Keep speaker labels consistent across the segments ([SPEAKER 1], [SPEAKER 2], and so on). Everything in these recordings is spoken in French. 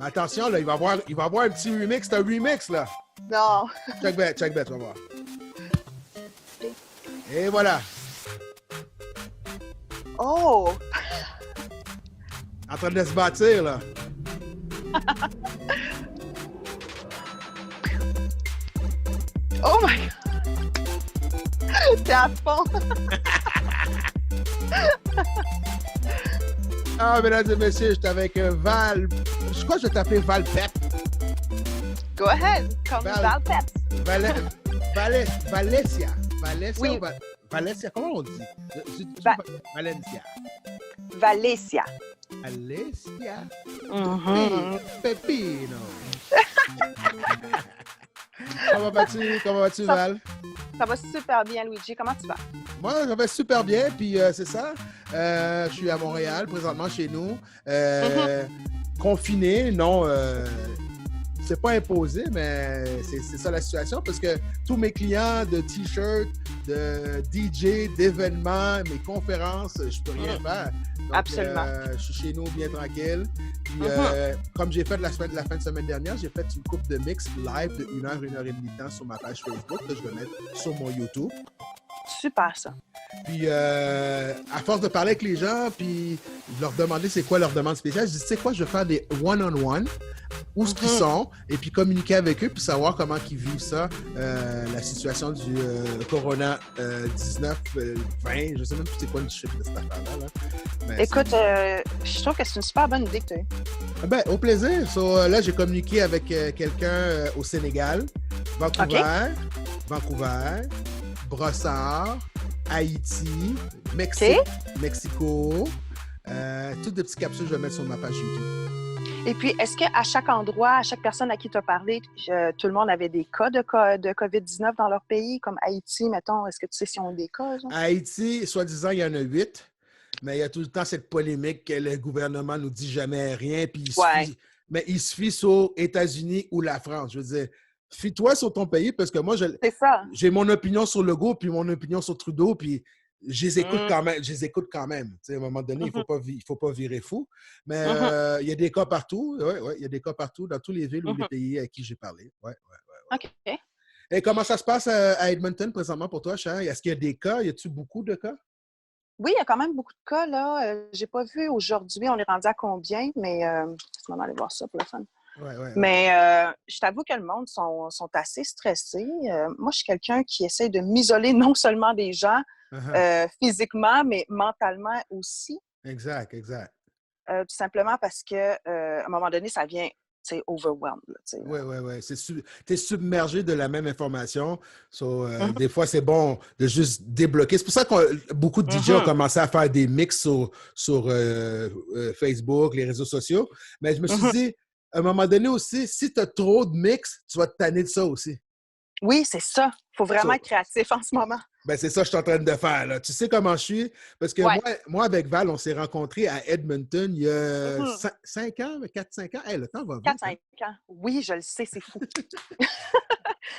[SPEAKER 1] Mais attention, là, il va avoir un petit remix. C'est un remix, là.
[SPEAKER 2] Non.
[SPEAKER 1] Check bet, tu vas voir. Et voilà.
[SPEAKER 2] Oh!
[SPEAKER 1] En train de se bâtir, là.
[SPEAKER 2] Oh my God! T'es à fond!
[SPEAKER 1] Ah, mesdames et messieurs, j'étais avec Val. Je crois que je vais t'appeler Val Pep.
[SPEAKER 2] Go ahead! Comme Val Pep.
[SPEAKER 1] Valencia.
[SPEAKER 2] Oui.
[SPEAKER 1] Valencia, comment on dit? Valencia.
[SPEAKER 2] Valencia.
[SPEAKER 1] Valencia.
[SPEAKER 2] Mm-hmm.
[SPEAKER 1] Pepino. Comment vas-tu, Val?
[SPEAKER 2] Ça va super bien, Luigi. Comment tu vas?
[SPEAKER 1] Moi, ça va super bien, puis c'est ça. Je suis à Montréal, présentement chez nous. Confiné, non, c'est pas imposé, mais c'est ça la situation, parce que tous mes clients de t-shirts, de DJ, d'événements, mes conférences, je peux rien faire. Donc,
[SPEAKER 2] Absolument.
[SPEAKER 1] Je suis chez nous bien tranquille. Puis, comme j'ai fait la fin de semaine dernière, j'ai fait une coupe de mix live de 1 heure et demie de temps sur ma page Facebook que je vais mettre sur mon YouTube.
[SPEAKER 2] Super, ça.
[SPEAKER 1] Puis, à force de parler avec les gens, puis leur demander c'est quoi leur demande spéciale, je dis, tu sais quoi, je vais faire des one-on-one, où ce qu'ils sont, et puis communiquer avec eux, puis savoir comment ils vivent ça, la situation du Corona 19, 20, je sais même plus c'est quoi le chiffre de cette affaire-là. Là. Mais
[SPEAKER 2] écoute, je trouve que c'est une super bonne idée que tu as eue.
[SPEAKER 1] Ben, au plaisir. So, là, j'ai communiqué avec quelqu'un au Sénégal, Vancouver, Brossard, Haïti, Mexico. Toutes des petites capsules que je vais mettre sur ma page YouTube.
[SPEAKER 2] Et puis, est-ce qu'à chaque endroit, à chaque personne à qui tu as parlé, tout le monde avait des cas de COVID-19 dans leur pays, comme Haïti, mettons? Est-ce que tu sais s'ils ont des cas? Genre?
[SPEAKER 1] Haïti, soi-disant, il y en a 8, mais il y a tout le temps cette polémique que le gouvernement nous dit jamais rien, puis il se fie sur États-Unis ou la France. Je veux dire, fie-toi sur ton pays, parce que moi, j'ai mon opinion sur Legault, puis mon opinion sur Trudeau, puis je les écoute quand même. À un moment donné, il faut pas virer fou. Mais il y a des cas partout. Ouais, il y a des cas partout dans toutes les villes ou les pays à qui j'ai parlé. Ouais.
[SPEAKER 2] OK.
[SPEAKER 1] Et comment ça se passe à Edmonton présentement pour toi, Cher? Est-ce qu'il y a des cas? Y a-t-il beaucoup de cas?
[SPEAKER 2] Oui, il y a quand même beaucoup de cas, là. J'ai pas vu aujourd'hui, on est rendu à combien, mais on va aller voir ça pour le fun. Mais je t'avoue que le monde sont assez stressés. Moi, je suis quelqu'un qui essaie de m'isoler non seulement des gens physiquement, mais mentalement aussi.
[SPEAKER 1] Exact.
[SPEAKER 2] Tout simplement parce que à un moment donné, ça vient, tu sais, overwhelmed.
[SPEAKER 1] Oui. Tu es submergé de la même information. Des fois, c'est bon de juste débloquer. C'est pour ça que beaucoup de DJ ont commencé à faire des mix sur Facebook, les réseaux sociaux. Mais je me suis dit, à un moment donné aussi, si tu as trop de mix, tu vas te tanner de ça aussi.
[SPEAKER 2] Oui, c'est ça. Il faut vraiment être créatif en ce moment.
[SPEAKER 1] Ben c'est ça que je suis en train de faire. Là. Tu sais comment je suis? Parce que moi, avec Val, on s'est rencontrés à Edmonton il y a 5 ans, 4-5 ans. Hey, le temps va vite.
[SPEAKER 2] 4-5 ans. Oui, je le sais, c'est fou.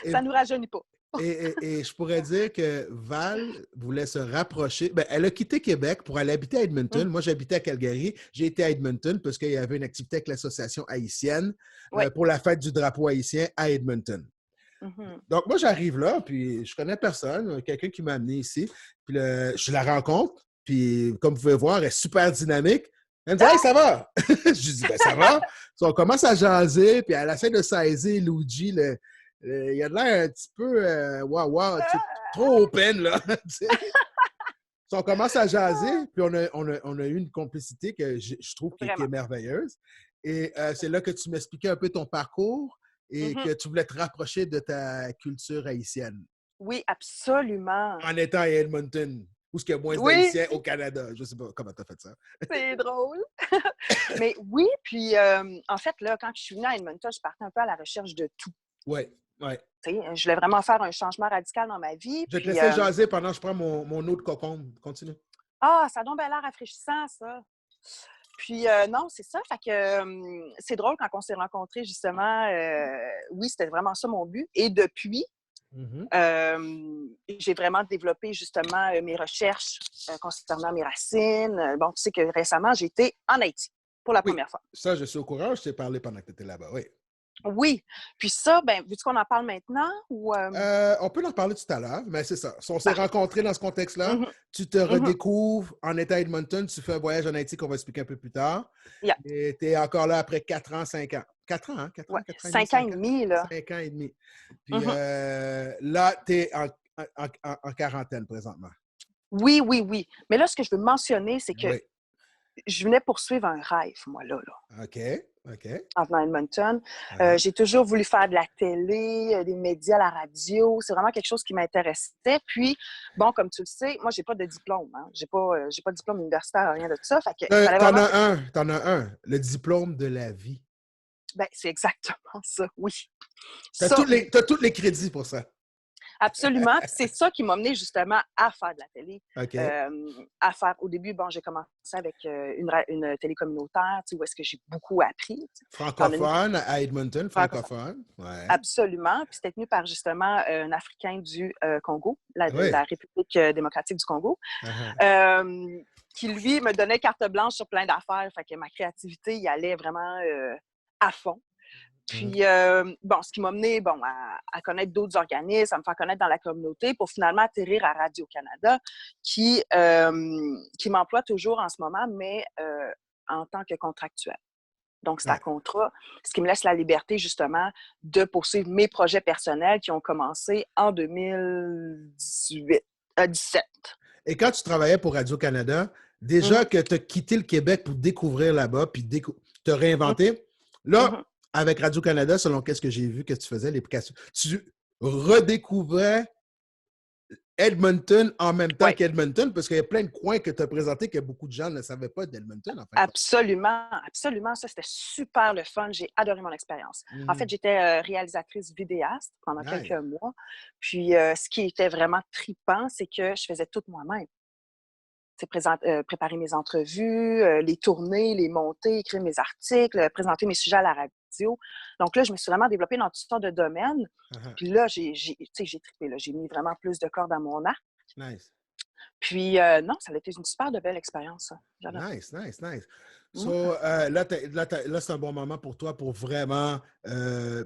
[SPEAKER 2] Ça ne nous rajeunit pas.
[SPEAKER 1] et je pourrais dire que Val voulait se rapprocher. Ben, elle a quitté Québec pour aller habiter à Edmonton. Moi, j'habitais à Calgary. J'ai été à Edmonton parce qu'il y avait une activité avec l'association haïtienne pour la fête du drapeau haïtien à Edmonton. Donc, moi, j'arrive là, puis je connais personne, quelqu'un qui m'a amené ici. Puis je la rencontre, puis comme vous pouvez voir, elle est super dynamique. Elle me dit « Hey, ça va? » Je lui dis « Ben, ça va. » On commence à jaser, puis elle essaie de saisir Luigi. Il a l'air un petit peu trop open, là. On commence à jaser, puis on a eu une complicité que je trouve qui est merveilleuse. Et c'est là que tu m'expliquais un peu ton parcours et que tu voulais te rapprocher de ta culture haïtienne.
[SPEAKER 2] Oui, absolument.
[SPEAKER 1] En étant à Edmonton, où il y a moins d'Haïtiens au Canada. Je ne sais pas comment tu as fait ça.
[SPEAKER 2] C'est drôle. Mais oui, puis en fait, là, quand je suis venue à Edmonton, je partais un peu à la recherche de tout.
[SPEAKER 1] Oui.
[SPEAKER 2] Je voulais vraiment faire un changement radical dans ma vie.
[SPEAKER 1] Je vais te laisser jaser pendant que je prends mon eau de cocombe. Continue.
[SPEAKER 2] Ah, ça a donc bien l'air rafraîchissant, ça. Puis non, c'est ça. Fait que c'est drôle quand on s'est rencontrés, justement. Oui, c'était vraiment ça mon but. Et depuis, j'ai vraiment développé, justement, mes recherches concernant mes racines. Bon, tu sais que récemment, j'ai été en Haïti. pour la
[SPEAKER 1] Oui,
[SPEAKER 2] première fois.
[SPEAKER 1] ça, je suis au courant. Je t'ai parlé pendant que tu étais là-bas, oui.
[SPEAKER 2] Oui. Puis ça, ben, vu qu'on en parle maintenant ou...
[SPEAKER 1] On peut en parler tout à l'heure, mais c'est ça. On s'est
[SPEAKER 2] Parfait.
[SPEAKER 1] rencontrés dans ce contexte-là.
[SPEAKER 2] Mhm.
[SPEAKER 1] Tu te
[SPEAKER 2] Mhm.
[SPEAKER 1] redécouvres en état Edmonton. Tu fais un voyage en Haïti qu'on va expliquer un peu plus tard.
[SPEAKER 2] Yeah.
[SPEAKER 1] Et tu es encore là après 4 ans, 5 ans. 4 ans, hein? 4
[SPEAKER 2] Ouais.
[SPEAKER 1] ans, 4 ans et demi,
[SPEAKER 2] 5 ans et
[SPEAKER 1] 5 ans?
[SPEAKER 2] demi, là.
[SPEAKER 1] 5 ans et demi. Puis
[SPEAKER 2] Mhm.
[SPEAKER 1] là, tu es en quarantaine présentement.
[SPEAKER 2] Oui, oui, oui. Mais là, ce que je veux mentionner, c'est que
[SPEAKER 1] Oui.
[SPEAKER 2] je venais poursuivre un rêve, moi, là.
[SPEAKER 1] OK, OK.
[SPEAKER 2] En venant à Edmonton.
[SPEAKER 1] Uh-huh.
[SPEAKER 2] J'ai toujours voulu faire de la télé, des médias, la radio. C'est vraiment quelque chose qui m'intéressait. Puis, bon, comme tu le sais, moi, j'ai pas de diplôme. Hein. J'ai pas de diplôme universitaire, rien de ça. Fait que fallait
[SPEAKER 1] T'en
[SPEAKER 2] vraiment
[SPEAKER 1] as un, t'en as un. Le diplôme de la vie.
[SPEAKER 2] Ben, c'est exactement ça, oui.
[SPEAKER 1] T'as
[SPEAKER 2] Ça, oui.
[SPEAKER 1] t'as tous les crédits pour ça.
[SPEAKER 2] Absolument. Puis c'est ça qui m'a mené justement à faire de la télé.
[SPEAKER 1] OK.
[SPEAKER 2] À faire, au début, bon, j'ai commencé avec une télé communautaire, tu sais, où est-ce que j'ai beaucoup appris.
[SPEAKER 1] Francophone à Edmonton, francophone. Ouais.
[SPEAKER 2] Absolument. Puis c'était tenu par justement un Africain du Congo,
[SPEAKER 1] Oui.
[SPEAKER 2] la République démocratique du Congo,
[SPEAKER 1] Uh-huh.
[SPEAKER 2] qui lui me donnait carte blanche sur plein d'affaires. Fait que ma créativité y allait vraiment à fond. Puis, bon, ce qui m'a mené bon, à connaître d'autres organismes, à me faire connaître dans la communauté pour finalement atterrir à Radio-Canada, qui m'emploie toujours en ce moment, mais en tant que contractuel. Donc, c'est à
[SPEAKER 1] Ouais.
[SPEAKER 2] contrat, ce qui me laisse la liberté, justement, de poursuivre mes projets personnels qui ont commencé en 2017.
[SPEAKER 1] Et quand tu travaillais pour Radio-Canada, déjà
[SPEAKER 2] Mhm,
[SPEAKER 1] que tu as quitté le Québec pour découvrir là-bas, puis te
[SPEAKER 2] mhm,
[SPEAKER 1] réinventer, là,
[SPEAKER 2] mhm.
[SPEAKER 1] avec Radio-Canada, selon qu'est-ce que j'ai vu que tu faisais, tu redécouvrais Edmonton en même temps
[SPEAKER 2] Oui,
[SPEAKER 1] qu'Edmonton, parce qu'il y a plein de coins que tu as présentés que beaucoup de gens ne savaient pas d'Edmonton, en fin de compte.
[SPEAKER 2] absolument, absolument. Ça, c'était super le fun. J'ai adoré mon expérience. En fait,
[SPEAKER 1] Mhm.
[SPEAKER 2] j'étais réalisatrice vidéaste pendant quelques
[SPEAKER 1] Nice.
[SPEAKER 2] mois. Puis, ce qui était vraiment trippant, c'est que je faisais tout moi-même. Préparer mes entrevues, les tourner, les monter, écrire mes articles, présenter mes sujets à la radio. Donc là, je me suis vraiment développée dans toutes sortes de domaines.
[SPEAKER 1] Uh-huh.
[SPEAKER 2] Puis là, j'ai trippé. Là. J'ai mis vraiment plus de cordes à mon arc.
[SPEAKER 1] Nice.
[SPEAKER 2] Puis non, ça a été une super de belle expérience. Ça.
[SPEAKER 1] Nice, nice, nice.
[SPEAKER 2] Mm.
[SPEAKER 1] So, là, c'est un bon moment pour toi pour vraiment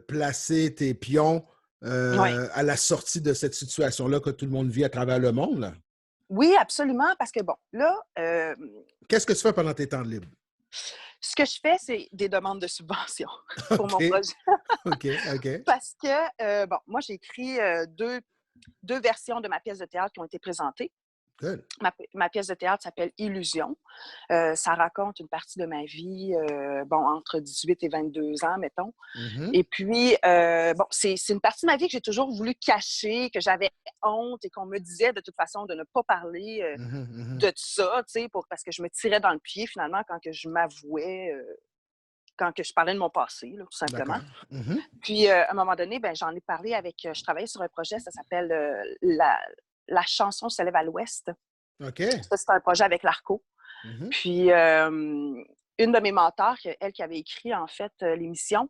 [SPEAKER 1] placer tes pions
[SPEAKER 2] Oui.
[SPEAKER 1] à la sortie de cette situation-là que tout le monde vit à travers le monde, là.
[SPEAKER 2] Oui, absolument, parce que bon, là,
[SPEAKER 1] Qu'est-ce que tu fais pendant tes temps de libre?
[SPEAKER 2] ce que je fais, c'est des demandes de subventions pour mon
[SPEAKER 1] OK,
[SPEAKER 2] projet.
[SPEAKER 1] OK, OK.
[SPEAKER 2] Parce que, bon, moi, j'ai écrit deux versions de ma pièce de théâtre qui ont été présentées.
[SPEAKER 1] Good.
[SPEAKER 2] Ma pièce de théâtre s'appelle Illusion. Ça raconte une partie de ma vie, bon, entre 18 et 22 ans, mettons.
[SPEAKER 1] Mhm,
[SPEAKER 2] Et puis, bon, c'est une partie de ma vie que j'ai toujours voulu cacher, que j'avais honte et qu'on me disait de toute façon de ne pas parler
[SPEAKER 1] mhm, mhm.
[SPEAKER 2] de ça, tu sais, parce que je me tirais dans le pied finalement quand que je m'avouais, quand que je parlais de mon passé, là, tout simplement.
[SPEAKER 1] D'accord. Mhm.
[SPEAKER 2] Puis, à un moment donné, ben, j'en ai parlé avec, je travaillais sur un projet, ça s'appelle la chanson se lève à l'ouest.
[SPEAKER 1] OK.
[SPEAKER 2] Ça, c'est un projet avec l'ARCO.
[SPEAKER 1] Mhm,
[SPEAKER 2] Puis, une de mes mentors, elle qui avait écrit, en fait, l'émission,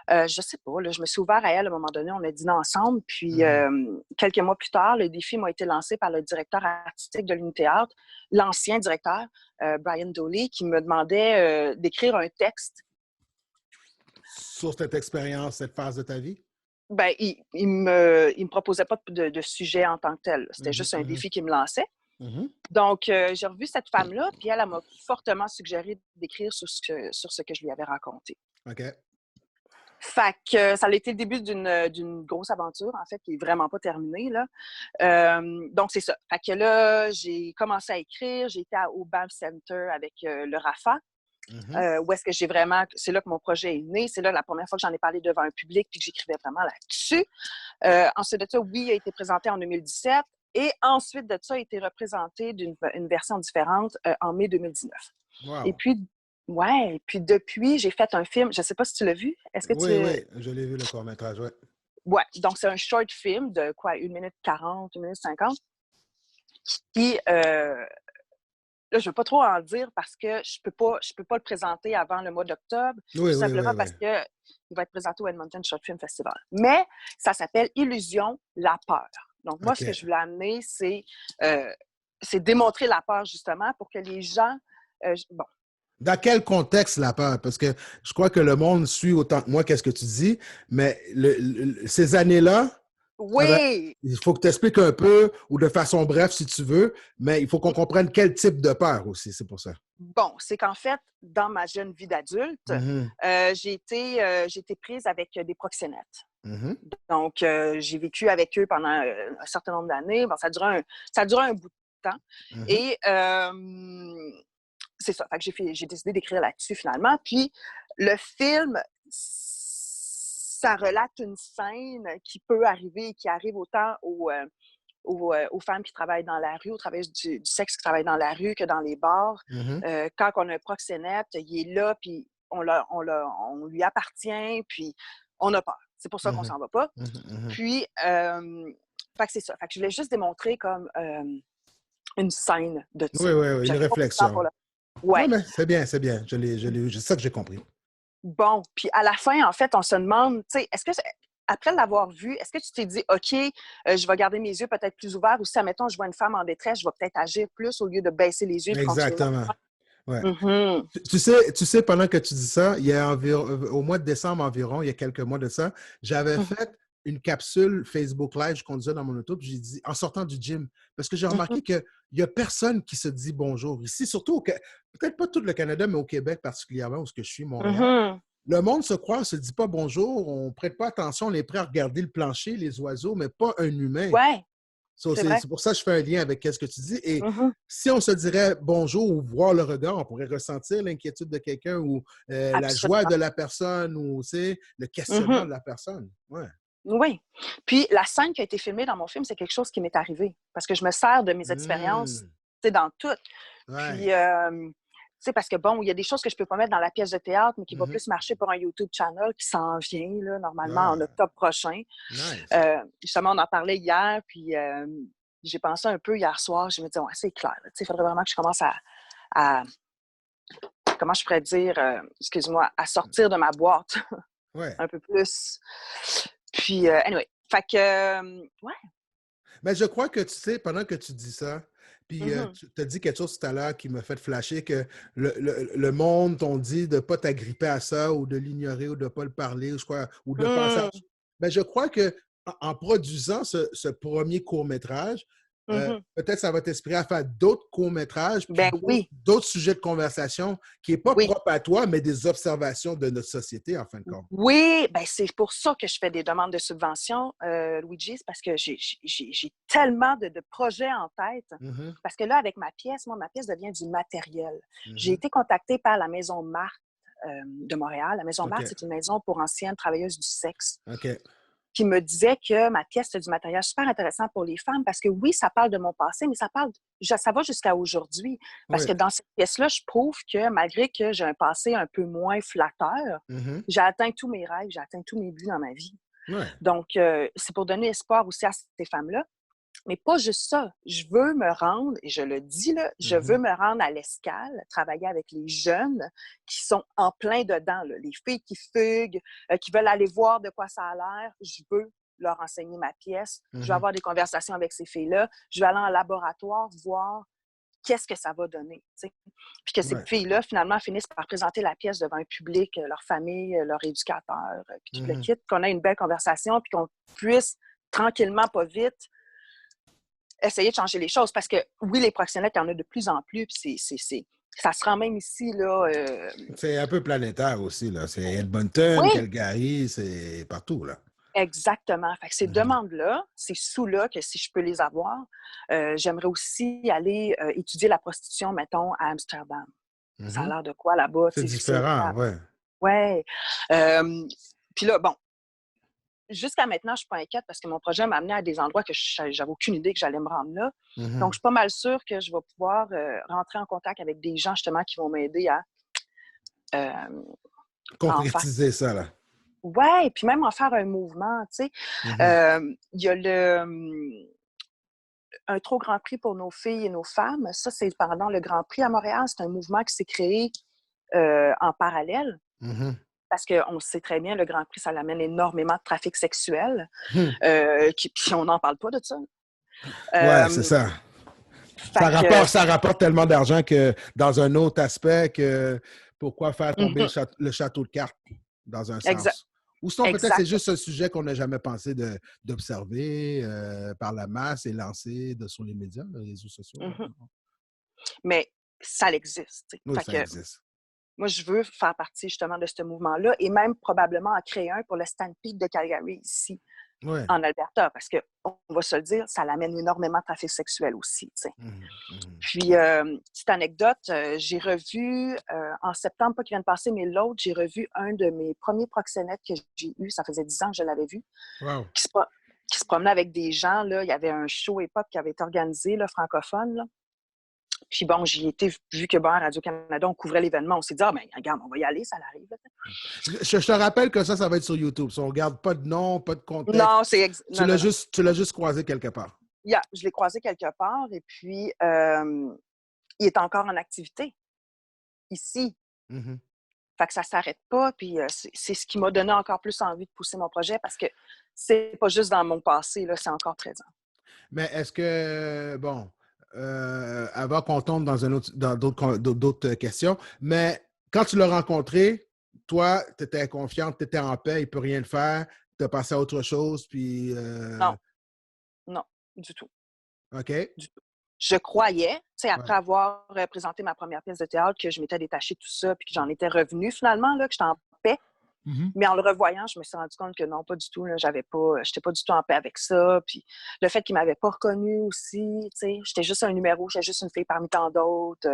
[SPEAKER 2] je sais pas, là, je me suis ouvert à elle à un moment donné, on a dîné ensemble. Puis,
[SPEAKER 1] mhm.
[SPEAKER 2] quelques mois plus tard, le défi m'a été lancé par le directeur artistique de l'Uni-Théâtre, l'ancien directeur, Brian Doley, qui me demandait d'écrire un texte.
[SPEAKER 1] Sur cette expérience, cette phase de ta vie?
[SPEAKER 2] Ben, il me proposait pas de sujet en tant que tel. C'était
[SPEAKER 1] Mhm,
[SPEAKER 2] juste un
[SPEAKER 1] mhm,
[SPEAKER 2] défi qu'il me lançait.
[SPEAKER 1] mhm.
[SPEAKER 2] Donc, j'ai revu cette femme-là, puis elle m'a fortement suggéré d'écrire sur ce que je lui avais raconté.
[SPEAKER 1] OK.
[SPEAKER 2] Fait que ça a été le début d'une grosse aventure, en fait, qui est vraiment pas terminée, là. Donc, c'est ça. Fait que là, j'ai commencé à écrire. J'ai été au Banff Center avec le RAFA,
[SPEAKER 1] Mhm.
[SPEAKER 2] où est-ce que j'ai vraiment... C'est là que mon projet est né. C'est là la première fois que j'en ai parlé devant un public puis que j'écrivais vraiment là-dessus. Ensuite de ça, oui, il a été présenté en 2017. Et ensuite de ça, il a été représenté d'une version différente en mai 2019. Et
[SPEAKER 1] Wow.
[SPEAKER 2] puis, ouais, et puis depuis, j'ai fait un film. Je ne sais pas si tu l'as vu. Est-ce que
[SPEAKER 1] Oui,
[SPEAKER 2] tu...
[SPEAKER 1] oui, je l'ai vu le court-métrage, ouais.
[SPEAKER 2] Ouais, donc c'est un short film de quoi, 1 minute 40, 1 minute 50. Puis là, je ne veux pas trop en dire parce que je peux pas le présenter avant le mois d'octobre,
[SPEAKER 1] Oui,
[SPEAKER 2] tout
[SPEAKER 1] oui, oui,
[SPEAKER 2] simplement
[SPEAKER 1] oui.
[SPEAKER 2] parce qu'il va être présenté au Edmonton Short Film Festival. Mais ça s'appelle Illusion, la peur. Donc, moi, ce que
[SPEAKER 1] OK.
[SPEAKER 2] je voulais amener, c'est démontrer la peur, justement, pour que les gens... bon,
[SPEAKER 1] Dans quel contexte la peur? Parce que je crois que le monde suit autant que moi qu'est-ce que tu dis, mais ces années-là,
[SPEAKER 2] Oui!
[SPEAKER 1] il faut que tu expliques un peu, ou de façon bref si tu veux, mais il faut qu'on comprenne quel type de peur aussi, c'est pour ça.
[SPEAKER 2] Bon, c'est qu'en fait, dans ma jeune vie d'adulte,
[SPEAKER 1] Mhm,
[SPEAKER 2] j'ai été prise avec des proxénètes.
[SPEAKER 1] mhm,
[SPEAKER 2] Donc, j'ai vécu avec eux pendant un certain nombre d'années. Bon, ça a duré un bout de temps.
[SPEAKER 1] mhm.
[SPEAKER 2] Et c'est ça. Fait que j'ai décidé d'écrire là-dessus finalement. Puis, le film, ça relate une scène qui peut arriver, qui arrive autant aux femmes qui travaillent dans la rue, aux travailleuses du sexe qui travaillent dans la rue que dans les bars.
[SPEAKER 1] Mhm,
[SPEAKER 2] Quand on a un proxénète, il est là, puis on lui appartient, puis on a peur. C'est pour ça qu'on
[SPEAKER 1] mhm,
[SPEAKER 2] s'en va pas.
[SPEAKER 1] mhm, mhm.
[SPEAKER 2] Puis, fait que c'est ça. Fait que je voulais juste démontrer comme une scène de
[SPEAKER 1] Oui,
[SPEAKER 2] ça.
[SPEAKER 1] oui, oui, une
[SPEAKER 2] J'avais pas le temps pour
[SPEAKER 1] réflexion.
[SPEAKER 2] le...
[SPEAKER 1] Non,
[SPEAKER 2] Ouais.
[SPEAKER 1] mais c'est bien, c'est bien. C'est ça que j'ai compris.
[SPEAKER 2] Bon, puis à la fin, en fait, on se demande, tu sais, après l'avoir vu, est-ce que tu t'es dit, OK, je vais garder mes yeux peut-être plus ouverts, ou si, admettons, je vois une femme en détresse, je vais peut-être agir plus au lieu de baisser les yeux et de continuer.
[SPEAKER 1] Exactement. Ouais.
[SPEAKER 2] Mhm.
[SPEAKER 1] Tu sais, pendant que tu dis ça, il y a environ, au mois de décembre environ, il y a quelques mois de ça, j'avais
[SPEAKER 2] Mhm.
[SPEAKER 1] fait une capsule Facebook Live, je conduisais dans mon auto, puis j'ai dit, en sortant du gym, parce que j'ai
[SPEAKER 2] Mhm.
[SPEAKER 1] remarqué qu'il n'y a personne qui se dit bonjour ici, surtout, peut-être pas tout le Canada, mais au Québec particulièrement, où je suis, Montréal.
[SPEAKER 2] Mhm.
[SPEAKER 1] Le monde se croit, ne se dit pas bonjour, on ne prête pas attention, on est prêt à regarder le plancher, les oiseaux, mais pas un humain.
[SPEAKER 2] Ouais,
[SPEAKER 1] So,
[SPEAKER 2] c'est
[SPEAKER 1] c'est
[SPEAKER 2] vrai.
[SPEAKER 1] c'est pour ça que je fais un lien avec ce que tu dis. Et
[SPEAKER 2] Mhm.
[SPEAKER 1] si on se dirait bonjour ou voir le regard, on pourrait ressentir l'inquiétude de quelqu'un ou la joie
[SPEAKER 2] Absolument.
[SPEAKER 1] de la personne ou le questionnement
[SPEAKER 2] Mhm.
[SPEAKER 1] de la personne. Ouais.
[SPEAKER 2] Oui. Puis la scène qui a été filmée dans mon film, c'est quelque chose qui m'est arrivé parce que je me sers de mes expériences,
[SPEAKER 1] Mmh.
[SPEAKER 2] tu sais, dans tout. Puis,
[SPEAKER 1] Ouais.
[SPEAKER 2] tu sais, parce que bon, il y a des choses que je peux pas mettre dans la pièce de théâtre, mais qui va
[SPEAKER 1] Mhm.
[SPEAKER 2] plus marcher pour un YouTube channel qui s'en vient, là, normalement, en
[SPEAKER 1] Ah,
[SPEAKER 2] octobre prochain.
[SPEAKER 1] nice.
[SPEAKER 2] Justement, on en parlait hier, puis j'ai pensé un peu hier soir, je me disais, ouais, c'est clair. Tu sais, il faudrait vraiment que je commence à comment je pourrais dire, excuse-moi, à sortir de ma boîte
[SPEAKER 1] Ouais.
[SPEAKER 2] un peu plus. Puis, anyway, fait que, ouais.
[SPEAKER 1] Mais je crois que tu sais, pendant que tu dis ça, puis
[SPEAKER 2] Mhm.
[SPEAKER 1] tu as dit quelque chose tout à l'heure qui m'a fait flasher, que le monde t'ont dit de ne pas t'agripper à ça ou de l'ignorer ou de ne pas le parler, ou, je crois, ou de passer à...
[SPEAKER 2] Mm.
[SPEAKER 1] Mais je crois que en produisant ce premier court-métrage,
[SPEAKER 2] Mhm.
[SPEAKER 1] peut-être ça va t'inspirer à faire d'autres courts-métrages, puis
[SPEAKER 2] Ben oui,
[SPEAKER 1] d'autres sujets de conversation qui n'est pas
[SPEAKER 2] oui.
[SPEAKER 1] propre à toi, mais des observations de notre société, en fin de compte.
[SPEAKER 2] Oui, ben c'est pour ça que je fais des demandes de subvention, Luigi, c'est parce que j'ai tellement de projets en tête.
[SPEAKER 1] Mhm,
[SPEAKER 2] Parce que là, avec ma pièce, moi, ma pièce devient du matériel. J'ai
[SPEAKER 1] mhm.
[SPEAKER 2] été contactée par la Maison Marthe de Montréal. La Maison
[SPEAKER 1] OK,
[SPEAKER 2] Marthe, c'est une maison pour anciennes travailleuses du sexe
[SPEAKER 1] OK.
[SPEAKER 2] qui me disait que ma pièce, c'est du matériel super intéressant pour les femmes parce que oui, ça parle de mon passé, mais ça va jusqu'à aujourd'hui. Parce
[SPEAKER 1] Oui.
[SPEAKER 2] que dans cette pièce-là, je prouve que malgré que j'ai un passé un peu moins flatteur,
[SPEAKER 1] Mhm.
[SPEAKER 2] j'ai atteint tous mes rêves, j'ai atteint tous mes buts dans ma vie.
[SPEAKER 1] Ouais.
[SPEAKER 2] Donc, c'est pour donner espoir aussi à ces femmes-là. Mais pas juste ça. Je veux me rendre, et je le dis là, je veux
[SPEAKER 1] Mhm.
[SPEAKER 2] me rendre à l'Escale, travailler avec les jeunes qui sont en plein dedans, là, les filles qui fuguent, qui veulent aller voir de quoi ça a l'air. Je veux leur enseigner ma pièce. Je veux
[SPEAKER 1] Mhm.
[SPEAKER 2] avoir des conversations avec ces filles-là. Je vais aller en laboratoire voir qu'est-ce que ça va donner. T'sais. Puis que ces
[SPEAKER 1] Ouais.
[SPEAKER 2] filles-là, finalement, finissent par présenter la pièce devant un public, leur famille, leur éducateur, puis tout le
[SPEAKER 1] Mhm.
[SPEAKER 2] kit, qu'on ait une belle conversation, puis qu'on puisse tranquillement, pas vite, essayer de changer les choses. Parce que oui, les proxénètes, il y en a de plus en plus, puis ça se rend même ici, là.
[SPEAKER 1] C'est un peu planétaire aussi, là. C'est Edmonton,
[SPEAKER 2] Oui,
[SPEAKER 1] Calgary, c'est partout, là.
[SPEAKER 2] exactement. Fait que ces
[SPEAKER 1] Mhm.
[SPEAKER 2] demandes-là, ces sous-là, que si je peux les avoir, j'aimerais aussi aller étudier la prostitution, mettons, à Amsterdam. Ça a
[SPEAKER 1] Mhm.
[SPEAKER 2] l'air de quoi là-bas?
[SPEAKER 1] C'est
[SPEAKER 2] C'est
[SPEAKER 1] différent, ouais.
[SPEAKER 2] ouais. Euh, Puis là, bon, jusqu'à maintenant, je ne suis pas inquiète parce que mon projet m'a amené à des endroits que j'avais aucune idée que j'allais me rendre là. Donc,
[SPEAKER 1] Mhm.
[SPEAKER 2] je suis pas mal sûre que je vais pouvoir rentrer en contact avec des gens justement qui vont m'aider euh, à en faire.
[SPEAKER 1] Concrétiser ça, là.
[SPEAKER 2] Ouais, puis même en faire un mouvement, tu sais.
[SPEAKER 1] Mhm.
[SPEAKER 2] Il y a un trop grand prix pour nos filles et nos femmes. Ça, c'est pendant le Grand Prix à Montréal. C'est un mouvement qui s'est créé en parallèle.
[SPEAKER 1] Mhm.
[SPEAKER 2] Parce qu'on sait très bien, le Grand Prix, ça amène énormément de trafic sexuel.
[SPEAKER 1] Mhm.
[SPEAKER 2] Puis on n'en parle pas de ça.
[SPEAKER 1] Ouais, c'est
[SPEAKER 2] Euh,
[SPEAKER 1] ça. Ça rapporte tellement d'argent que dans un autre aspect que pourquoi faire tomber le château de cartes dans un sens. Ou sinon, peut-être c'est juste un sujet qu'on n'a jamais pensé d'observer par la masse et lancer sur les médias, les réseaux sociaux.
[SPEAKER 2] Mais ça existe.
[SPEAKER 1] Oui, ça existe.
[SPEAKER 2] Moi, je veux faire partie justement de ce mouvement-là et même probablement en créer un pour le Stampede de Calgary ici, en Alberta, parce qu'on va se le dire, ça l'amène énormément de trafic sexuel aussi. Puis, petite anecdote, j'ai revu en septembre, pas qui vient de passer, mais l'autre, j'ai revu un de mes premiers proxénètes que j'ai eu, ça faisait 10 ans que je l'avais vu, qui se promenait avec des gens. Là, il y avait un show hip-hop qui avait été organisé, là, francophone. Là. Puis bon, j'y étais, vu que à Radio-Canada, on couvrait l'événement. On s'est dit, regarde, on va y aller, ça l'arrive.
[SPEAKER 1] Je te rappelle que ça va être sur YouTube. Si on ne regarde pas de nom, pas de contexte.
[SPEAKER 2] Non,
[SPEAKER 1] tu l'as juste croisé quelque part.
[SPEAKER 2] Yeah, je l'ai croisé quelque part et puis il est encore en activité ici. Fait que ça ne s'arrête pas. Puis c'est ce qui m'a donné encore plus envie de pousser mon projet parce que c'est pas juste dans mon passé, là, c'est encore présent.
[SPEAKER 1] Mais est-ce que, avant qu'on tombe dans d'autres questions, mais quand tu l'as rencontré, toi, tu étais confiante, tu étais en paix, il ne peut rien le faire, tu as passé à autre chose, puis...
[SPEAKER 2] Non, du tout.
[SPEAKER 1] OK.
[SPEAKER 2] Du tout. Je croyais, après avoir présenté ma première pièce de théâtre, que je m'étais détachée de tout ça, puis que j'en étais revenue finalement, là, que j'étais en paix. Mais en le revoyant, je me suis rendu compte que non, pas du tout. Là, j'étais pas du tout en paix avec ça. Puis le fait qu'il ne m'avait pas reconnue aussi, j'étais juste un numéro, j'étais juste une fille parmi tant d'autres.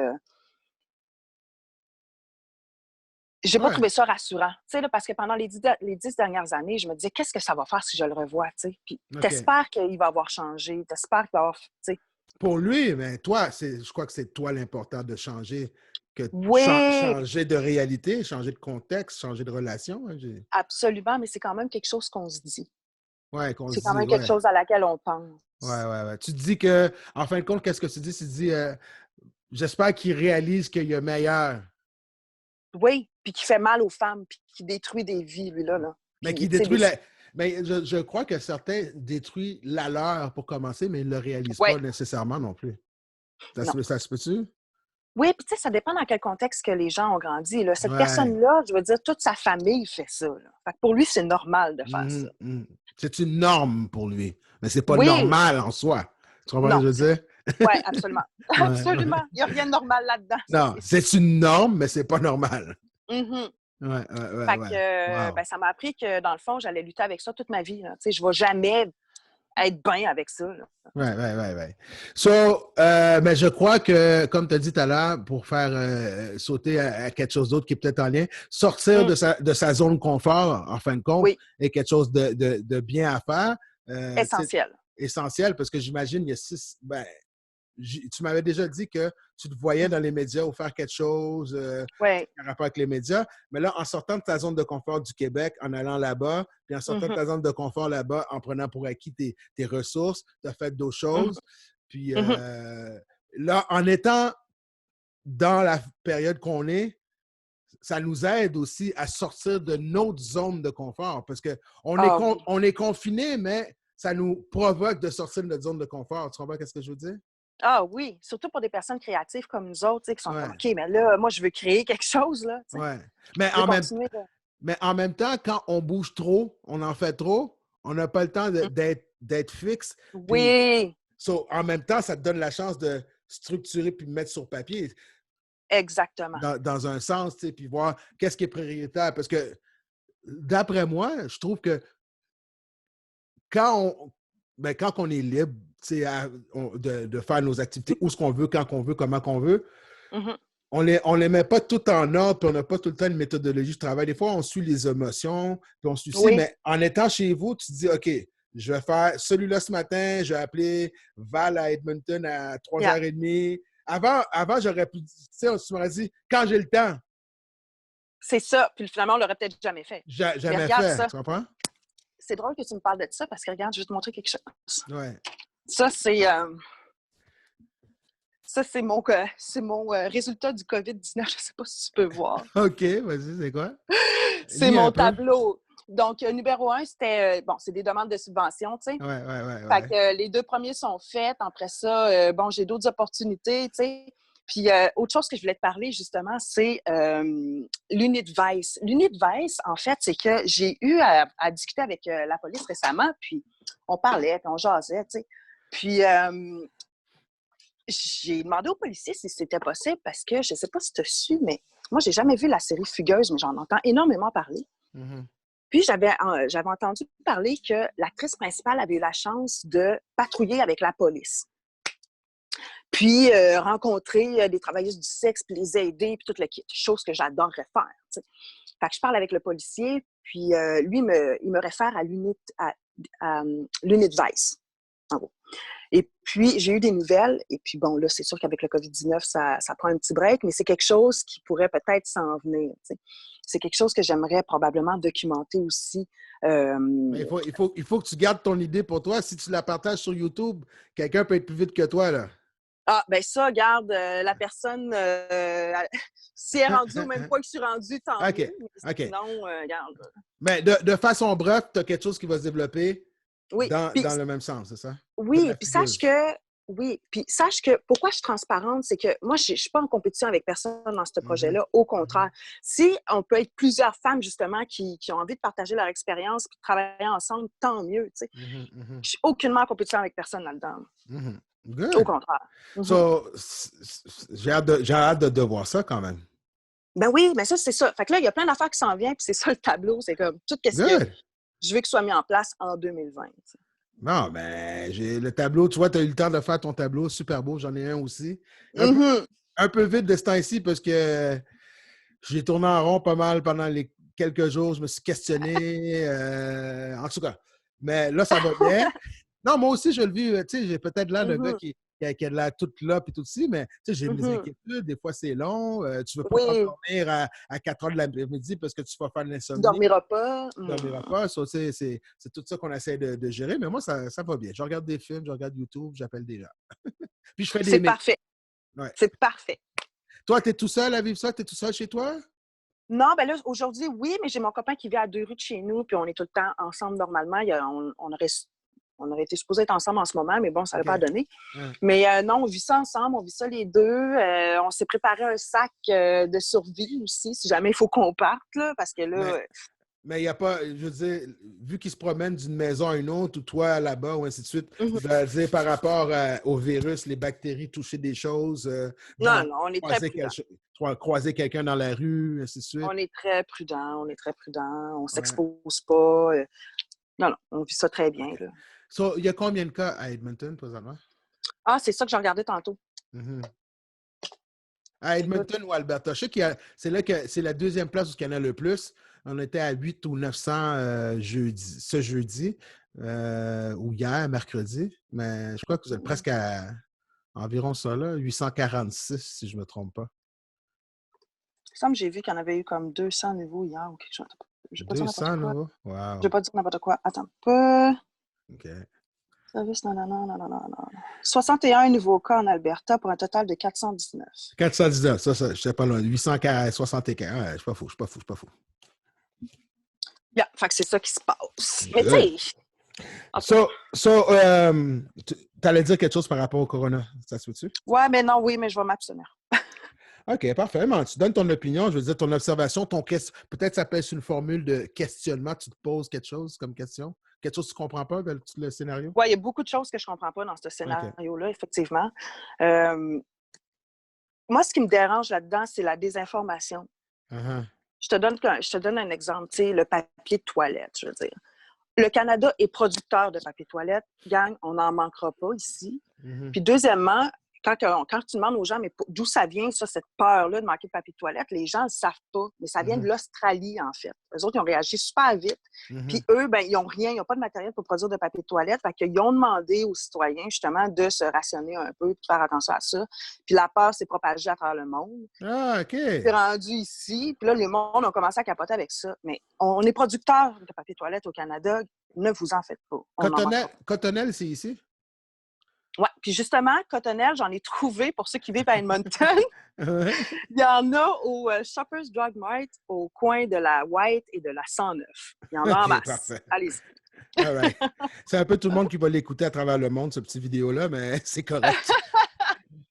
[SPEAKER 2] J'ai pas trouvé ça rassurant, là, parce que pendant les 10 dernières années, je me disais, qu'est-ce que ça va faire si je le revois, Puis t'espères qu'il va avoir changé, t'espères qu'il va avoir,
[SPEAKER 1] Pour lui, mais toi, je crois que c'est toi l'important de changer, changer de réalité, changer de contexte, changer de relation.
[SPEAKER 2] Absolument, mais c'est quand même quelque chose qu'on se dit.
[SPEAKER 1] C'est
[SPEAKER 2] quand même quelque chose à laquelle on pense.
[SPEAKER 1] Ouais. Tu te dis que, en fin de compte, qu'est-ce que tu dis? Tu te dis, j'espère qu'il réalise qu'il y a meilleur.
[SPEAKER 2] Oui, puis qui fait mal aux femmes, puis qui détruit des vies, lui-là.
[SPEAKER 1] Mais qui détruit Mais je crois que certains détruisent la leur pour commencer, mais ils ne le réalisent pas nécessairement non plus. Ça se peut-tu?
[SPEAKER 2] Oui, puis ça dépend dans quel contexte que les gens ont grandi. Là. Cette personne-là, je veux dire, toute sa famille fait ça. Là. Fait que pour lui, c'est normal de faire ça.
[SPEAKER 1] C'est une norme pour lui, mais c'est pas normal en soi. Tu comprends ce que je veux dire?
[SPEAKER 2] Oui, absolument. Absolument. Il n'y a rien de normal là-dedans.
[SPEAKER 1] Non, c'est une norme, mais c'est pas normal.
[SPEAKER 2] Fait que ça m'a appris que, dans le fond, j'allais lutter avec ça toute ma vie. Là. Je ne vais jamais être bien avec ça.
[SPEAKER 1] Oui. So, mais je crois que, comme tu as dit tout à l'heure, pour faire sauter à quelque chose d'autre qui est peut-être en lien, sortir de sa zone de confort, en fin de compte, est quelque chose de bien à faire.
[SPEAKER 2] Essentiel.
[SPEAKER 1] Essentiel, parce que j'imagine, il y a tu m'avais déjà dit que tu te voyais dans les médias ou faire quelque chose en rapport avec les médias. Mais là, en sortant de ta zone de confort du Québec, en allant là-bas, puis en sortant de ta zone de confort là-bas, en prenant pour acquis tes ressources, tu as fait d'autres choses. Puis là, en étant dans la période qu'on est, ça nous aide aussi à sortir de notre zone de confort parce qu'on est confiné, mais ça nous provoque de sortir de notre zone de confort. Tu comprends ce que je veux dire?
[SPEAKER 2] Ah oui, surtout pour des personnes créatives comme nous autres, qui sont comme, OK, mais là, moi, je veux créer quelque chose. Là,
[SPEAKER 1] mais en même temps, quand on bouge trop, on en fait trop, on n'a pas le temps d'être fixe.
[SPEAKER 2] Oui.
[SPEAKER 1] Puis, en même temps, ça te donne la chance de structurer puis de mettre sur papier.
[SPEAKER 2] Exactement.
[SPEAKER 1] Dans un sens, puis voir qu'est-ce qui est prioritaire. Parce que, d'après moi, je trouve que quand on est libre de faire nos activités où ce qu'on veut, quand qu'on veut, comment qu'on veut, on les met pas tout en ordre, puis on n'a pas tout le temps une méthodologie de travail. Des fois, on suit les émotions, puis on suit mais en étant chez vous, tu te dis, OK, je vais faire celui-là ce matin, je vais appeler Val à Edmonton à 3h30. Avant, j'aurais pu, tu m'aurais dit, quand j'ai le temps.
[SPEAKER 2] C'est ça. Puis finalement, on l'aurait peut-être jamais fait.
[SPEAKER 1] Jamais fait, ça. Tu comprends?
[SPEAKER 2] C'est drôle que tu me parles de ça parce que, regarde, je vais te montrer quelque chose.
[SPEAKER 1] Ouais.
[SPEAKER 2] Ça, c'est mon résultat du COVID-19. Je ne sais pas si tu peux voir.
[SPEAKER 1] OK, vas-y, c'est quoi?
[SPEAKER 2] C'est mon tableau. Donc, numéro 1, c'était, bon, c'est des demandes de subvention, tu sais.
[SPEAKER 1] Ouais.
[SPEAKER 2] Fait que les 2 premiers sont faits. Après ça, bon, j'ai d'autres opportunités, tu sais. Puis, autre chose que je voulais te parler, justement, c'est l'Unit Vice. L'Unit Vice, en fait, c'est que j'ai eu à discuter avec la police récemment, puis on parlait, puis on jasait, tu sais. Puis, j'ai demandé aux policiers si c'était possible parce que je ne sais pas si tu as su, mais moi, j'ai jamais vu la série Fugueuse, mais j'en entends énormément parler.
[SPEAKER 1] Mm-hmm.
[SPEAKER 2] Puis, j'avais entendu parler que l'actrice principale avait eu la chance de patrouiller avec la police. Puis, rencontrer des travailleuses du sexe, puis les aider, puis toute la chose que j'adorerais faire. T'sais. Fait que je parle avec le policier, puis lui, il me réfère à l'Unit Vice, en gros. Et puis, j'ai eu des nouvelles, et puis bon, là, c'est sûr qu'avec le COVID-19, ça prend un petit break, mais c'est quelque chose qui pourrait peut-être s'en venir. T'sais. C'est quelque chose que j'aimerais probablement documenter aussi.
[SPEAKER 1] Mais il faut que tu gardes ton idée pour toi. Si tu la partages sur YouTube, quelqu'un peut être plus vite que toi, là.
[SPEAKER 2] Ah, ben ça, regarde, la personne, si elle est rendue au même point que je suis rendue, tant mieux. Mais sinon, regarde.
[SPEAKER 1] Mais de façon bref, tu as quelque chose qui va se développer dans le même sens, c'est ça?
[SPEAKER 2] Oui, puis sache que pourquoi je suis transparente, c'est que moi, je ne suis pas en compétition avec personne dans ce projet-là. Au contraire, si on peut être plusieurs femmes, justement, qui ont envie de partager leur expérience et de travailler ensemble, tant mieux. Je ne suis aucunement en compétition avec personne là-dedans.
[SPEAKER 1] Good.
[SPEAKER 2] Au contraire.
[SPEAKER 1] So, j'ai hâte de voir ça quand même.
[SPEAKER 2] Ben oui, mais ça, c'est ça. Fait que là, il y a plein d'affaires qui s'en viennent, puis c'est ça le tableau. C'est comme tout ce que je veux qu'il soit mis en place en 2020. T'sais.
[SPEAKER 1] Non, ben, j'ai le tableau. Tu vois, tu as eu le temps de faire ton tableau. Super beau. J'en ai un aussi. Un peu vite de ce temps-ci parce que j'ai tourné en rond pas mal pendant les quelques jours. Je me suis questionné. En tout cas. Mais là, ça va bien. Non, moi aussi, je le vis. Tu sais, j'ai peut-être l'air d'un gars qui a de l'air tout là et tout ci, mais tu sais, j'ai mes inquiétudes. Des fois, c'est long. Tu ne veux pas t'endormir à 4 heures de l'après-midi parce que tu vas faire de l'insomnie.
[SPEAKER 2] Tu ne dormiras pas.
[SPEAKER 1] Tu ne dormiras pas. So, c'est tout ça qu'on essaie de gérer. Mais moi, ça va bien. Je regarde des films, je regarde YouTube, j'appelle des gens. Puis je fais des
[SPEAKER 2] C'est parfait.
[SPEAKER 1] Ouais.
[SPEAKER 2] C'est parfait.
[SPEAKER 1] Toi, tu es tout seul à vivre ça? Tu es tout seul chez toi?
[SPEAKER 2] Non, ben là, aujourd'hui, oui, mais j'ai mon copain qui vit à 2 rues de chez nous, puis on est tout le temps ensemble normalement. On aurait été supposés être ensemble en ce moment, mais bon, ça n'a pas donné. Mais non, on vit ça ensemble, on vit ça les deux. On s'est préparé un sac de survie aussi, si jamais il faut qu'on parte, là, parce que là...
[SPEAKER 1] Mais il n'y a pas, je veux dire, vu qu'ils se promènent d'une maison à une autre, ou toi là-bas, ou ainsi de suite, je veux dire, par rapport au virus, les bactéries, toucher des choses,
[SPEAKER 2] non, on est très prudent.
[SPEAKER 1] Croiser quelqu'un dans la rue, ainsi de suite.
[SPEAKER 2] On est très prudent, on ne s'expose pas. Non, on vit ça très bien.
[SPEAKER 1] Okay. So, il y a combien de cas à Edmonton, présentement?
[SPEAKER 2] Ah, c'est ça que j'ai regardé tantôt.
[SPEAKER 1] À Edmonton ou Alberta. Je sais que c'est la deuxième place où il y en a le plus. On était à 8 ou 900 ce jeudi ou hier, mercredi. Mais je crois que vous êtes presque à environ ça, là, 846, si je ne me trompe pas.
[SPEAKER 2] Il me semble que j'ai vu qu'il y en avait eu comme 200 nouveaux hier ou quelque chose. Je vais pas
[SPEAKER 1] 200 nouveaux? Wow.
[SPEAKER 2] Je ne vais pas dire n'importe quoi. Attends un peu.
[SPEAKER 1] OK.
[SPEAKER 2] Service, non. 61 nouveaux cas en Alberta pour un total de 419.
[SPEAKER 1] 419, ça, je ne sais pas loin. 875. Ouais, je ne suis pas fou.
[SPEAKER 2] Yeah, fait que c'est ça qui se passe. Mais tu
[SPEAKER 1] sais... tu allais dire quelque chose par rapport au corona, ça se fait-tu?
[SPEAKER 2] Oui, mais je vais m'abstenir.
[SPEAKER 1] OK, parfait. Mais tu donnes ton opinion, je veux dire, ton observation, peut-être ça peut être une formule de questionnement, tu te poses quelque chose comme question? Quelque chose que tu ne comprends pas, le scénario?
[SPEAKER 2] Oui, il y a beaucoup de choses que je ne comprends pas dans ce scénario-là, effectivement. Moi, ce qui me dérange là-dedans, c'est la désinformation. Je te donne un exemple, tu sais, le papier de toilette, je veux dire. Le Canada est producteur de papier de toilette. Gang, on n'en manquera pas ici. Puis deuxièmement, quand tu demandes aux gens mais d'où ça vient, ça, cette peur-là de manquer de papier de toilette, les gens ne le savent pas. Mais ça vient de l'Australie, en fait. Eux autres, ils ont réagi super vite. Puis eux, ben, ils n'ont rien, ils n'ont pas de matériel pour produire de papier de toilette. Fait qu'ils ont demandé aux citoyens, justement, de se rationner un peu, de faire attention à ça. Puis la peur s'est propagée à travers le monde.
[SPEAKER 1] Ah, OK.
[SPEAKER 2] C'est rendu ici. Puis là, les mondes ont commencé à capoter avec ça. Mais on est producteur de papier de toilette au Canada. Ne vous en faites pas.
[SPEAKER 1] Cottonelle, c'est ici?
[SPEAKER 2] Oui, Puis justement, Cottonelle, j'en ai trouvé pour ceux qui vivent à Edmonton. Il y en a au Shoppers Drug Mart au coin de la White et de la 109. Il y en a en masse.
[SPEAKER 1] Parfait.
[SPEAKER 2] Allez-y.
[SPEAKER 1] All right. C'est un peu tout le monde qui va l'écouter à travers le monde, ce petit vidéo-là, mais c'est correct.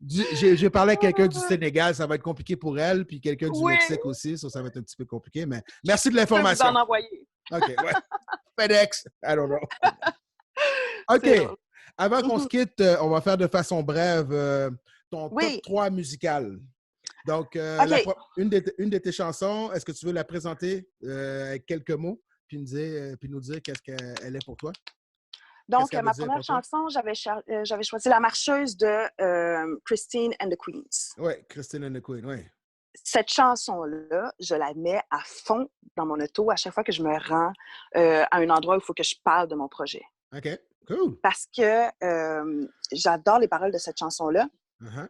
[SPEAKER 1] J'ai parlé à quelqu'un du Sénégal, ça va être compliqué pour elle, puis quelqu'un du Mexique aussi, ça va être un petit peu compliqué, mais merci de l'information.
[SPEAKER 2] Je vais vous en envoyer.
[SPEAKER 1] OK, ouais. FedEx, I don't know. OK. Avant qu'on se quitte, on va faire de façon brève ton top 3 musical. Donc, une de tes chansons, est-ce que tu veux la présenter avec quelques mots, puis nous dire qu'est-ce qu'elle est pour toi?
[SPEAKER 2] Donc, ma première chanson, j'avais choisi La marcheuse de Christine and the Queens.
[SPEAKER 1] Oui, Christine and the Queens, oui.
[SPEAKER 2] Cette chanson-là, je la mets à fond dans mon auto à chaque fois que je me rends à un endroit où il faut que je parle de mon projet.
[SPEAKER 1] OK, cool.
[SPEAKER 2] Parce que j'adore les paroles de cette chanson-là.
[SPEAKER 1] Uh-huh.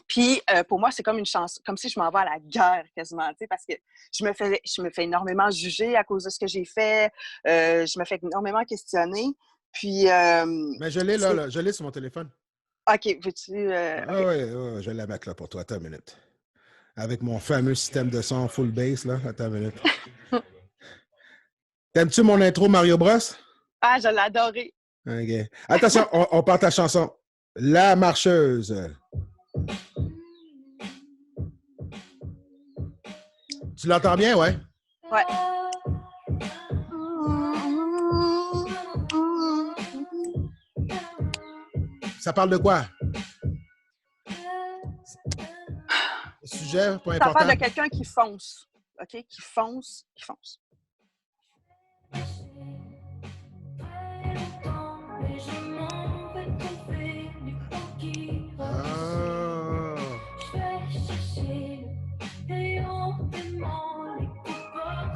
[SPEAKER 2] Puis, pour moi, c'est comme une chanson, comme si je m'en vais à la guerre quasiment, tu sais, parce que je me fais énormément juger à cause de ce que j'ai fait. Je me fais énormément questionner. Puis,
[SPEAKER 1] mais je l'ai là, je l'ai sur mon téléphone.
[SPEAKER 2] OK, veux-tu...
[SPEAKER 1] Oui, je vais la mettre là pour toi. Attends une minute. Avec mon fameux système de son full bass, là. Attends une minute. T'aimes-tu mon intro Mario Bros?
[SPEAKER 2] Ah, je l'ai adoré.
[SPEAKER 1] OK. Attention, on part ta chanson. La marcheuse. Tu l'entends bien, ouais?
[SPEAKER 2] Ouais.
[SPEAKER 1] Ça parle de quoi? Sujet, pas important.
[SPEAKER 2] Ça parle de quelqu'un qui fonce. OK? Qui fonce.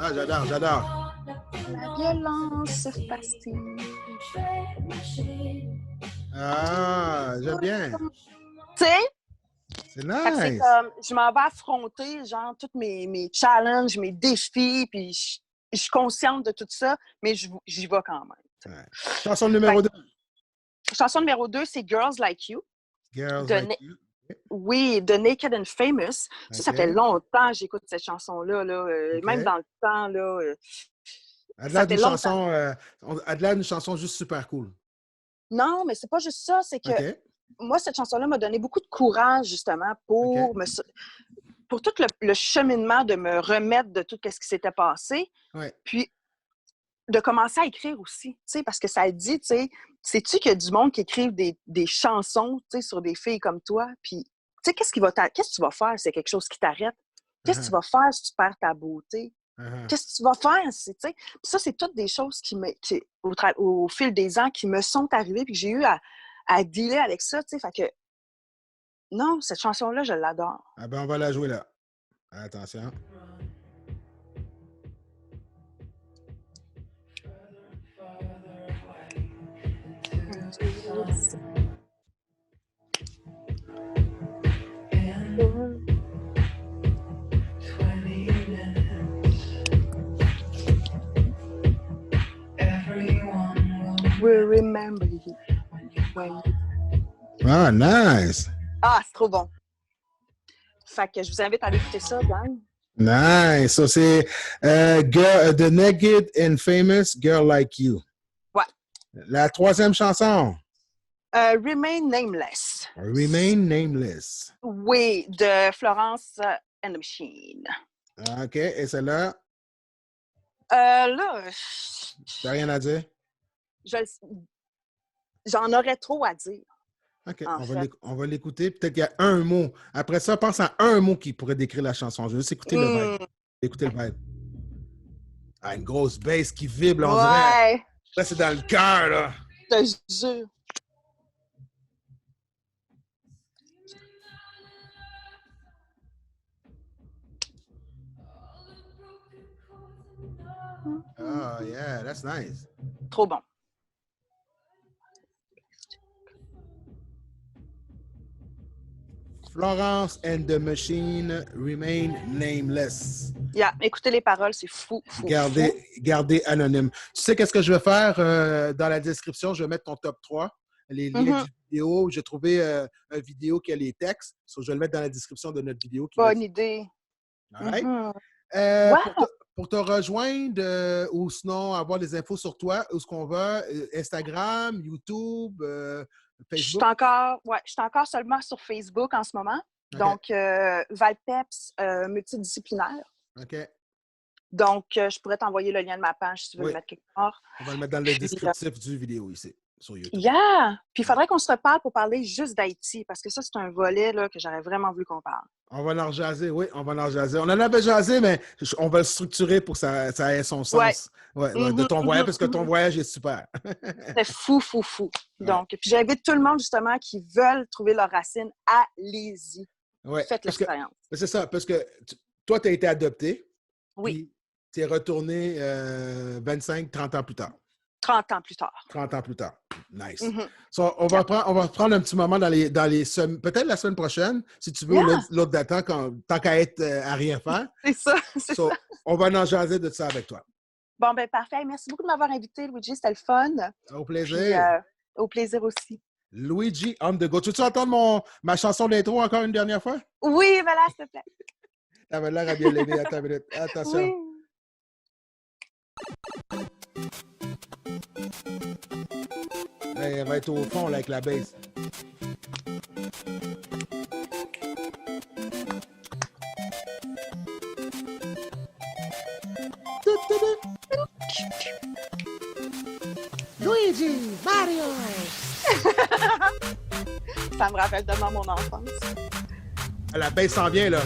[SPEAKER 1] Ah, j'adore.
[SPEAKER 2] La violence fascine.
[SPEAKER 1] Ah, j'aime bien.
[SPEAKER 2] Tu sais?
[SPEAKER 1] C'est nice.
[SPEAKER 2] C'est comme, je m'en vais affronter, genre, tous mes challenges, mes défis, puis je suis consciente de tout ça, mais j'y vais quand même.
[SPEAKER 1] Ouais. Chanson numéro 2.
[SPEAKER 2] Chanson numéro 2, c'est Girls Like You.
[SPEAKER 1] Like You.
[SPEAKER 2] Oui, de Naked and Famous. Okay. Ça fait longtemps que j'écoute cette chanson-là. Okay. Même dans le temps. Là,
[SPEAKER 1] Adela, une chanson juste super cool.
[SPEAKER 2] Non, mais c'est pas juste ça. C'est que moi, cette chanson-là m'a donné beaucoup de courage, justement, pour tout le cheminement de me remettre de tout ce qui s'était passé.
[SPEAKER 1] Ouais.
[SPEAKER 2] Puis, de commencer à écrire aussi, parce que ça dit, sais-tu qu'il y a du monde qui écrive des chansons, sur des filles comme toi, puis, qu'est-ce que tu vas faire si c'est quelque chose qui t'arrête? Qu'est-ce que tu vas faire si tu perds ta beauté? Qu'est-ce que tu vas faire? Puis ça, c'est toutes des choses qui au fil des ans, qui me sont arrivées, puis que j'ai eu à dealer avec ça, fait que, non, cette chanson-là, je l'adore.
[SPEAKER 1] Ah ben, on va la jouer là. Attention.
[SPEAKER 2] We'll remember you.
[SPEAKER 1] Ah, nice!
[SPEAKER 2] Ah, c'est trop bon. Fait que je vous invite à aller écouter ça, gang.
[SPEAKER 1] Nice! So, c'est The Naked and Famous Girl Like You.
[SPEAKER 2] Ouais.
[SPEAKER 1] La troisième chanson.
[SPEAKER 2] Remain Nameless.
[SPEAKER 1] Remain Nameless.
[SPEAKER 2] Oui, de Florence and the Machine.
[SPEAKER 1] OK. Et celle-là?
[SPEAKER 2] Là...
[SPEAKER 1] T'as rien à dire?
[SPEAKER 2] J'en aurais trop à dire.
[SPEAKER 1] OK. On va l'écouter. Peut-être qu'il y a un mot. Après ça, pense à un mot qui pourrait décrire la chanson. Je veux juste écouter le vibe. Écoutez le vibe. Ah, une grosse bass qui vibre, on dirait. Là, c'est dans le cœur, là.
[SPEAKER 2] Je te jure.
[SPEAKER 1] Oh, yeah, that's nice.
[SPEAKER 2] Trop bon.
[SPEAKER 1] Florence and the Machine, Remain Nameless.
[SPEAKER 2] Yeah, écoutez les paroles, c'est fou.
[SPEAKER 1] Gardez anonyme. Tu sais qu'est-ce que je vais faire dans la description? Je vais mettre ton top 3. les liens du vidéo. J'ai trouvé une vidéo qui a les textes. Je vais le mettre dans la description de notre vidéo.
[SPEAKER 2] Bonne idée.
[SPEAKER 1] All right.
[SPEAKER 2] Wow.
[SPEAKER 1] Pour te rejoindre ou sinon avoir des infos sur toi, où est-ce qu'on va? Instagram, YouTube, Facebook?
[SPEAKER 2] Je suis encore seulement sur Facebook en ce moment. Okay. Donc, Valpeps multidisciplinaire.
[SPEAKER 1] OK.
[SPEAKER 2] Donc, je pourrais t'envoyer le lien de ma page si tu veux le mettre quelque part.
[SPEAKER 1] On va le mettre dans le descriptif du vidéo ici, sur YouTube.
[SPEAKER 2] Yeah! Puis, il faudrait qu'on se reparle pour parler juste d'Haïti, parce que ça, c'est un volet là, que j'aurais vraiment voulu qu'on parle.
[SPEAKER 1] On va en rejaser, oui, on va en rejaser. On en avait jasé, mais on va le structurer pour que ça ait son sens. Ouais, de ton voyage, parce que ton voyage est super.
[SPEAKER 2] C'est fou. Donc, puis j'invite tout le monde, justement, qui veulent trouver leurs racines, allez-y.
[SPEAKER 1] Ouais,
[SPEAKER 2] faites l'expérience.
[SPEAKER 1] C'est ça, parce que toi, tu as été adopté.
[SPEAKER 2] Oui.
[SPEAKER 1] Tu es retourné 25-30 ans plus tard.
[SPEAKER 2] 30 ans plus tard.
[SPEAKER 1] 30 ans plus tard. Nice. So, on va prendre un petit moment dans les peut-être la semaine prochaine, si tu veux, l'autre datant, tant qu'à être à rien faire.
[SPEAKER 2] C'est ça.
[SPEAKER 1] On va en jaser de ça avec toi.
[SPEAKER 2] Bon, ben parfait. Merci beaucoup de m'avoir invité, Luigi. C'était le fun.
[SPEAKER 1] Au plaisir.
[SPEAKER 2] Puis, au plaisir aussi.
[SPEAKER 1] Luigi on the go. Tu veux entendre ma chanson d'intro encore une dernière fois?
[SPEAKER 2] Oui, voilà, s'il te plaît.
[SPEAKER 1] T'avais l'air à bien l'aimer. Attends une minute. Attention.
[SPEAKER 2] Oui.
[SPEAKER 1] Elle va être au fond là, avec la bass. Luigi, Mario!
[SPEAKER 2] Ça me rappelle tellement mon enfance.
[SPEAKER 1] La bass s'en vient, là.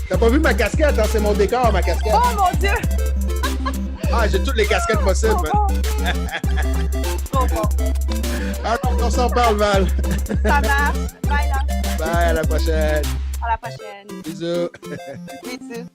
[SPEAKER 1] T'as pas vu ma casquette, hein? C'est mon décor, ma casquette.
[SPEAKER 2] Oh mon Dieu!
[SPEAKER 1] J'ai toutes les casquettes possibles.
[SPEAKER 2] Trop bon.
[SPEAKER 1] Alors, on s'en parle, Val.
[SPEAKER 2] Ça marche. Bye, là.
[SPEAKER 1] Bye, à la prochaine.
[SPEAKER 2] À la prochaine.
[SPEAKER 1] Bisous.
[SPEAKER 2] Bisous.